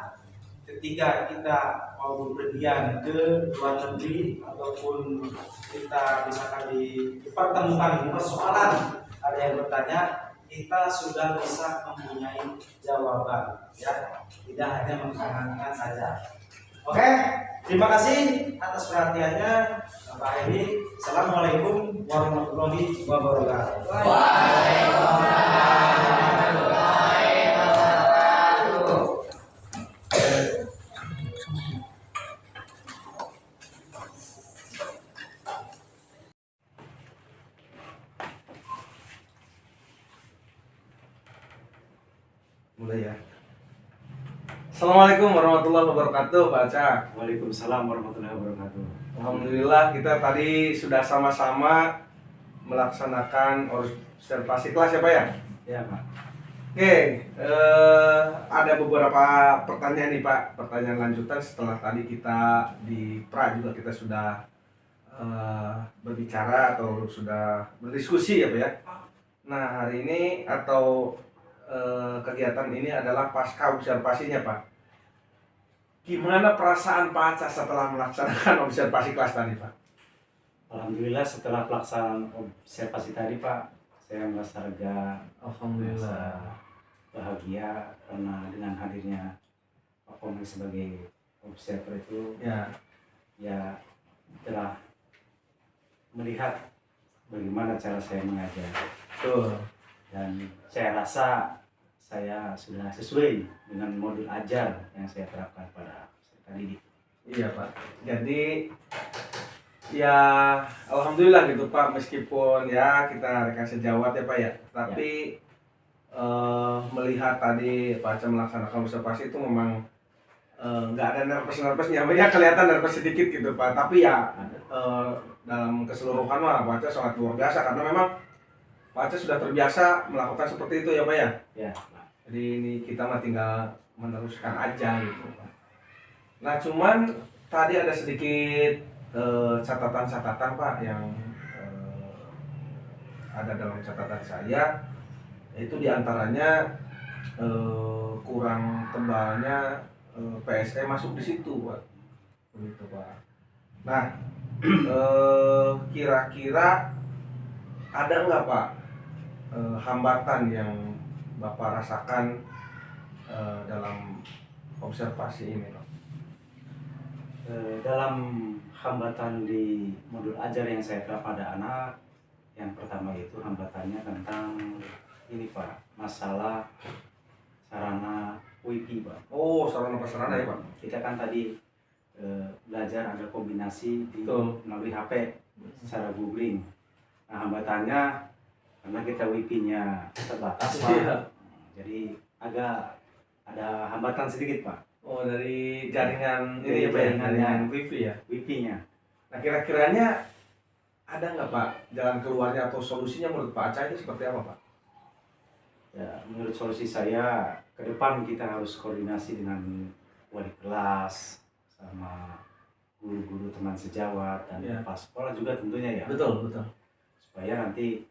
ketika kita mau bepergian ke luar negeri ataupun kita misalkan dipertemukan di persoalan, ada yang bertanya, kita sudah bisa mempunyai jawaban ya, tidak hanya mengkaitkan saja. Oke, terima kasih atas perhatiannya Bapak Hedi. Assalamualaikum warahmatullahi wabarakatuh. Mulai ya. Assalamualaikum warahmatullahi wabarakatuh, Pak Cak. Waalaikumsalam warahmatullahi wabarakatuh. Alhamdulillah kita tadi sudah sama-sama melaksanakan observasi kelas ya Pak ya? Ya Pak. Oke, ada beberapa pertanyaan nih Pak, pertanyaan lanjutan setelah tadi kita di pra juga kita sudah berbicara atau sudah berdiskusi ya Pak ya. Nah hari ini atau kegiatan ini adalah pasca observasinya Pak. Gimana perasaan Pak Aca setelah melaksanakan observasi kelas tadi Pak? Alhamdulillah setelah pelaksanaan observasi tadi Pak, saya merasa lega, Alhamdulillah. bahagia karena dengan hadirnya Pak Komeng sebagai observer itu ya telah melihat bagaimana cara saya mengajar. Betul. Dan saya rasa saya sudah sesuai dengan modul ajar yang saya terapkan pada peserta didik. Iya Pak. Jadi ya alhamdulillah gitu Pak, meskipun ya kita rekan sejawat ya Pak ya, tapi melihat tadi Pak Aca melaksanakan observasi itu memang nggak ada nervous-nervousnya, ya kelihatan nervous sedikit gitu Pak, tapi ya dalam keseluruhan mah Pak Aca sangat luar biasa karena memang Pak Aca sudah terbiasa melakukan seperti itu ya Pak ya. Ya, Jadi ini kita mah tinggal meneruskan aja gitu Pak. Nah cuman tadi ada sedikit catatan-catatan Pak yang ada dalam catatan saya, itu diantaranya kurang tebalnya PSE masuk di situ Pak, begitu Pak. Nah kira-kira ada nggak Pak hambatan yang Bapak rasakan dalam observasi ini Pak? Dalam hambatan di modul ajar yang saya terapkan pada anak, yang pertama itu hambatannya tentang ini Pak, masalah sarana WiFi Pak. Oh, sarana prasarana ya Pak. Kita kan tadi belajar ada kombinasi di Betul. melalui HP secara googling. Nah hambatannya karena kita WiFi-nya terbatas Pak, Iya. jadi agak ada hambatan sedikit Pak. Oh, dari jaringan Dari ini ya Pak, ya? jaringannya. Jaringan wifi ya. WiFi-nya. Nah kira-kiranya ada nggak Pak jalan keluarnya atau solusinya menurut Pak Aca itu seperti apa Pak? Ya, menurut solusi saya ke depan kita harus koordinasi dengan wali kelas sama guru-guru teman sejawat dan Ya. kepala sekolah juga tentunya ya. Betul. Supaya nanti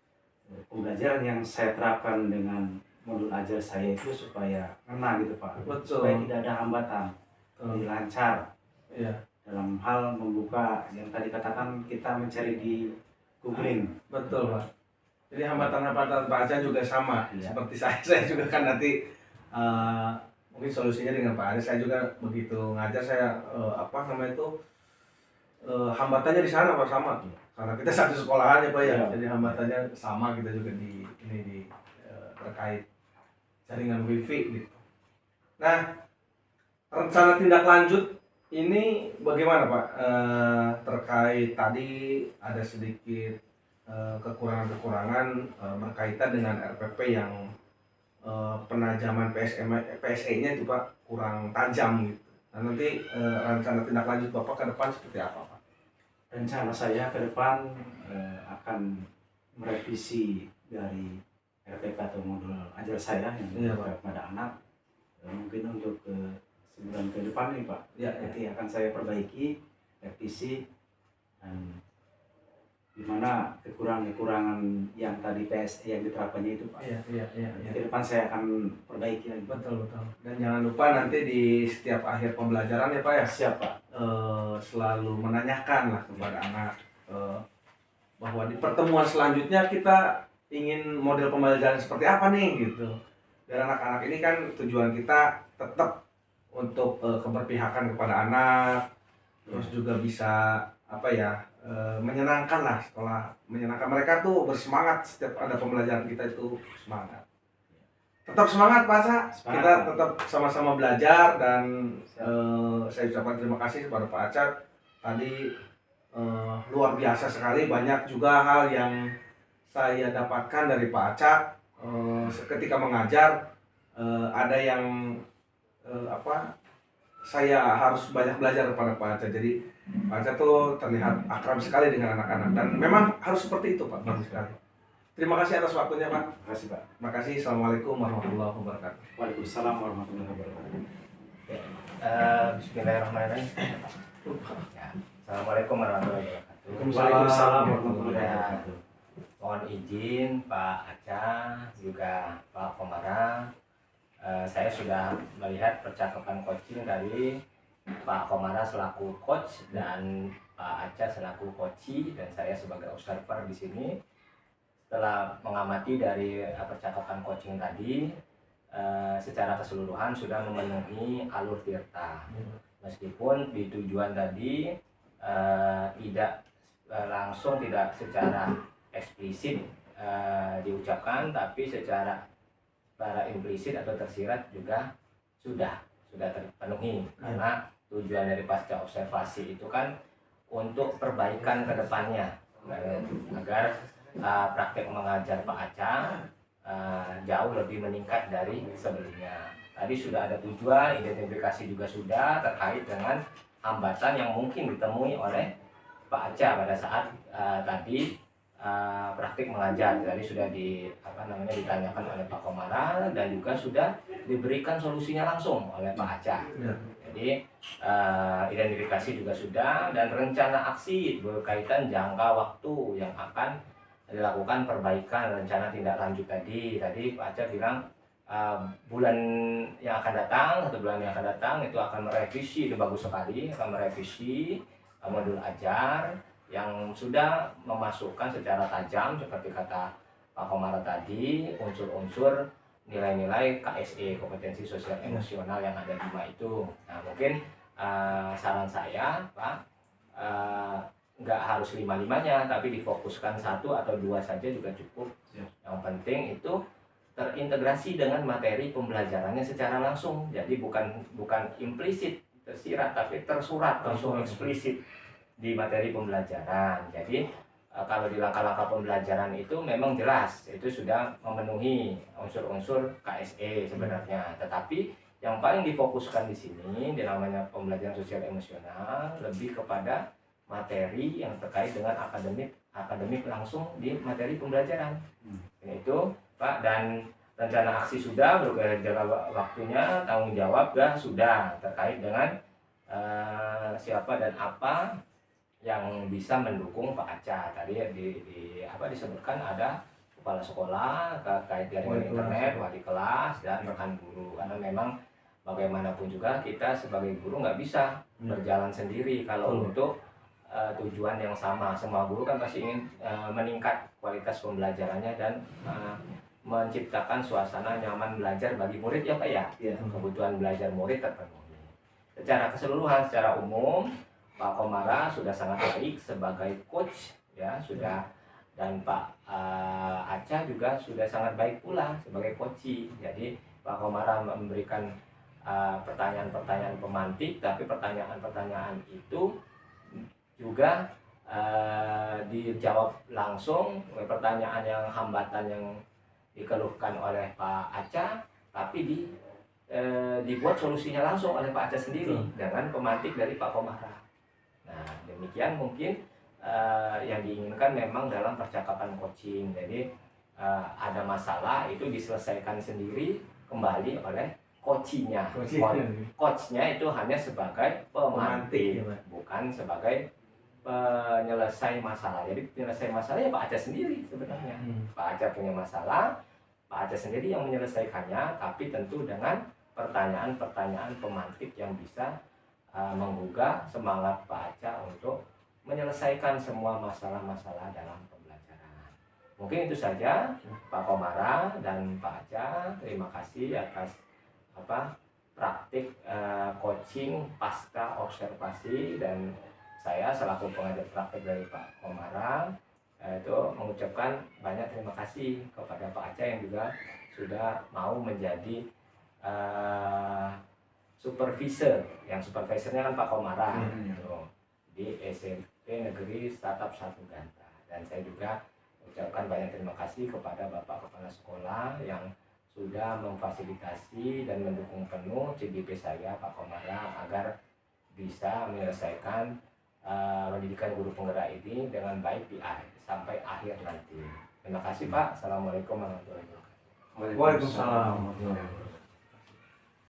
pembelajaran yang saya terapkan dengan modul ajar saya itu supaya ngena gitu Pak. Betul. Supaya tidak ada hambatan, jadi lancar Iya. dalam hal membuka yang tadi katakan kita mencari di googling. Betul Pak. Jadi hambatan-hambatan Pak Aca juga sama Iya. seperti saya juga kan nanti mungkin solusinya dengan Pak Aca. Saya juga begitu ngajar saya hambatannya di sana Pak sama tuh. Karena kita satu sekolahan ya Pak ya. Iya. Jadi hambatannya sama kita juga di terkait jaringan wifi gitu. Nah, rencana tindak lanjut ini bagaimana Pak? Terkait tadi ada sedikit kekurangan-kekurangan berkaitan dengan RPP yang penajaman PSE-nya itu Pak kurang tajam gitu. Nah nanti rencana tindak lanjut Bapak ke depan seperti apa Pak? Rencana saya ke depan akan merevisi dari RPP atau modul ajar saya yang Iya, Pak. pada anak, mungkin untuk sebulan ke depan nih Pak. Ya, Nanti akan saya perbaiki, revisi, dan di mana kekurangan-kekurangan yang tadi PSE yang diterapkannya itu Pak. Iya. Ke depan saya akan perbaiki lagi. Betul. Dan jangan lupa nanti di setiap akhir pembelajaran ya Pak ya, Siap Pak. selalu menanyakan lah kepada anak bahwa di pertemuan selanjutnya kita ingin model pembelajaran seperti apa nih gitu. Biar anak-anak ini kan tujuan kita tetap untuk keberpihakan kepada anak, terus juga bisa menyenangkan lah sekolah, menyenangkan mereka tuh bersemangat setiap ada pembelajaran kita itu semangat. Tetap semangat Pak Sa. Semangat, Kita Pak. tetap sama-sama belajar dan saya ucapkan terima kasih kepada Pak Aca. Tadi luar biasa sekali, banyak juga hal yang saya dapatkan dari Pak Aca ketika mengajar. Ada yang saya harus banyak belajar kepada Pak Aca. Jadi Pak Aca tuh terlihat akrab sekali dengan anak-anak dan memang harus seperti itu Pak, bagus sekali. Terima kasih atas waktunya Pak. Terima kasih Pak. Terima kasih. Assalamualaikum warahmatullahi wabarakatuh. Waalaikumsalam warahmatullahi wabarakatuh. Bismillahirrahmanirrahim. Ya. Assalamualaikum warahmatullahi wabarakatuh. Waalaikumsalam warahmatullahi Ya, wabarakatuh. mohon izin Pak Aca juga Pak Komara. Saya sudah melihat percakapan coaching dari Pak Komara selaku coach dan Pak Aca selaku coachi dan saya sebagai observer di sini. Setelah mengamati dari percakapan coaching tadi, secara keseluruhan sudah memenuhi alur tirta. Meskipun di tujuan tadi tidak langsung, tidak secara eksplisit diucapkan, tapi secara secara implisit atau tersirat juga sudah terpenuhi, karena tujuan dari pasca observasi itu kan untuk perbaikan ke depannya, agar praktek mengajar Pak Aca jauh lebih meningkat dari sebelumnya. Tadi sudah ada tujuan, identifikasi juga sudah terkait dengan hambatan yang mungkin ditemui oleh Pak Aca pada saat tadi praktik mengajar. Tadi sudah ditanyakan oleh Pak Komara dan juga sudah diberikan solusinya langsung oleh Pak Aca. Jadi identifikasi juga sudah, dan rencana aksi berkaitan jangka waktu yang akan dilakukan perbaikan rencana tindak lanjut tadi Pak Aca bilang bulan yang akan datang, 1 bulan yang akan datang itu akan merevisi, itu bagus sekali, akan merevisi modul ajar yang sudah memasukkan secara tajam seperti kata Pak Komara tadi unsur-unsur nilai-nilai KSE, kompetensi sosial emosional yang ada di MA itu. Nah, mungkin saran saya Pak, nggak harus 5-5-nya, tapi difokuskan 1 atau 2 saja juga cukup. Yang penting itu terintegrasi dengan materi pembelajarannya secara langsung. Jadi bukan implisit tersirat, tapi tersurat langsung eksplisit di materi pembelajaran. Jadi kalau di langkah-langkah pembelajaran itu memang jelas itu sudah memenuhi unsur-unsur KSE sebenarnya. Tetapi yang paling difokuskan di sini di namanya pembelajaran sosial emosional lebih kepada materi yang terkait dengan akademik langsung di materi pembelajaran. Itu Pak, dan rencana aksi sudah, jangka waktunya, tanggung jawab sudah terkait dengan siapa dan apa yang bisa mendukung Pak Aca. Tadi disebutkan ada kepala sekolah, terkait jaringan internet, wali kelas, dan rekan guru. Karena memang bagaimanapun juga kita sebagai guru nggak bisa berjalan sendiri kalau untuk tujuan yang sama. Semua guru kan pasti ingin meningkat kualitas pembelajarannya dan menciptakan suasana nyaman belajar bagi murid ya Pak ya. Kebutuhan belajar murid terpenuhi. Secara keseluruhan, secara umum Pak Komara sudah sangat baik sebagai coach ya, sudah, dan Pak Aca juga sudah sangat baik pula sebagai coach. Jadi Pak Komara memberikan pertanyaan-pertanyaan pemantik, tapi pertanyaan-pertanyaan itu juga dijawab langsung. Pertanyaan yang hambatan yang dikeluhkan oleh Pak Aca, tapi dibuat solusinya langsung oleh Pak Aca sendiri dengan pemantik dari Pak Komara. Nah, demikian mungkin yang diinginkan memang dalam percakapan coaching. Jadi ada masalah itu diselesaikan sendiri kembali oleh coachnya. Coachnya itu hanya sebagai pemantik, bukan sebagai penyelesai masalah. Jadi penyelesai masalah ya Pak Aca sendiri sebenarnya. Pak Aca punya masalah, Pak Aca sendiri yang menyelesaikannya, tapi tentu dengan pertanyaan-pertanyaan pemantik yang bisa menggugah semangat Pak Aca untuk menyelesaikan semua masalah-masalah dalam pembelajaran. Mungkin itu saja Pak Komara dan Pak Aca. Terima kasih atas praktik coaching pasca observasi, dan saya selaku pengajar praktik dari Pak Komara itu mengucapkan banyak terima kasih kepada Pak Aca yang juga sudah mau menjadi supervisor. Yang supervisornya kan Pak Komara di SMP Negeri Startup 1 Ganta. Dan saya juga ucapkan banyak terima kasih kepada Bapak Kepala Sekolah yang sudah memfasilitasi dan mendukung penuh CGP saya Pak Komara agar bisa menyelesaikan pendidikan guru penggerak ini dengan baik sampai akhir nanti. Terima kasih Pak. Assalamualaikum warahmatullahi wabarakatuh. Waalaikumsalam.